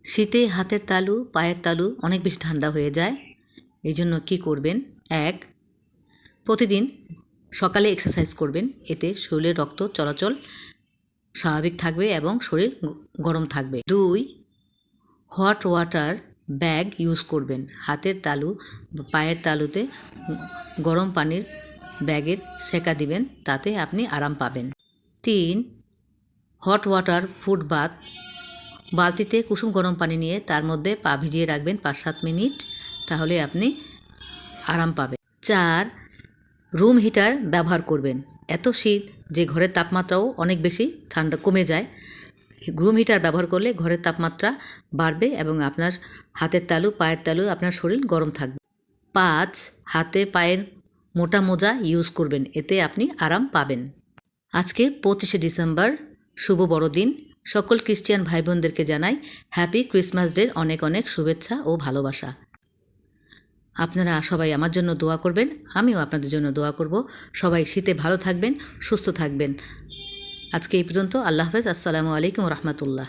শীতে হাতের তালু পায়ের তালু অনেক বেশি ঠান্ডা হয়ে যায়। এই জন্য কী করবেন? ১. প্রতিদিন সকালে এক্সারসাইজ করবেন, এতে শরীরে রক্ত চলাচল স্বাভাবিক থাকবে এবং শরীর গরম থাকবে। ২. হট ওয়াটার ব্যাগ ইউজ করবেন, হাতের তালু পায়ের তালুতে গরম পানির ব্যাগের সেকা দিবেন, তাতে আপনি আরাম পাবেন। ৩. হট ওয়াটার ফুট বাথ, বালতিতে কুসুম গরম পানি নিয়ে তার মধ্যে পা ভিজিয়ে রাখবেন ৫-৭ মিনিট, তাহলে আপনি আরাম পাবেন। ৪. রুম হিটার ব্যবহার করবেন। এত শীত যে ঘরের তাপমাত্রাও অনেক বেশি ঠান্ডা কমে যায়। রুম হিটার ব্যবহার করলে ঘরের তাপমাত্রা বাড়বে এবং আপনার হাতের তালু পায়ের তালু আপনার শরীর গরম থাকবে। ৫. হাতে পায়ের মোটা মোজা ইউজ করবেন, এতে আপনি আরাম পাবেন। আজকে ২৫শে ডিসেম্বর, শুভ বড়দিন। সকল খ্রিস্টিয়ান ভাই বোনদেরকে জানাই হ্যাপি ক্রিসমাস ডের অনেক অনেক শুভেচ্ছা ও ভালোবাসা। আপনারা সবাই আমার জন্য দোয়া করবেন, আমিও আপনাদের জন্য দোয়া করব। সবাই শীতে ভালো থাকবেন, সুস্থ থাকবেন। আজকে এই পর্যন্ত। আল্লাহ হাফেজ। আসসালামু আলাইকুম রহমতুল্লাহ।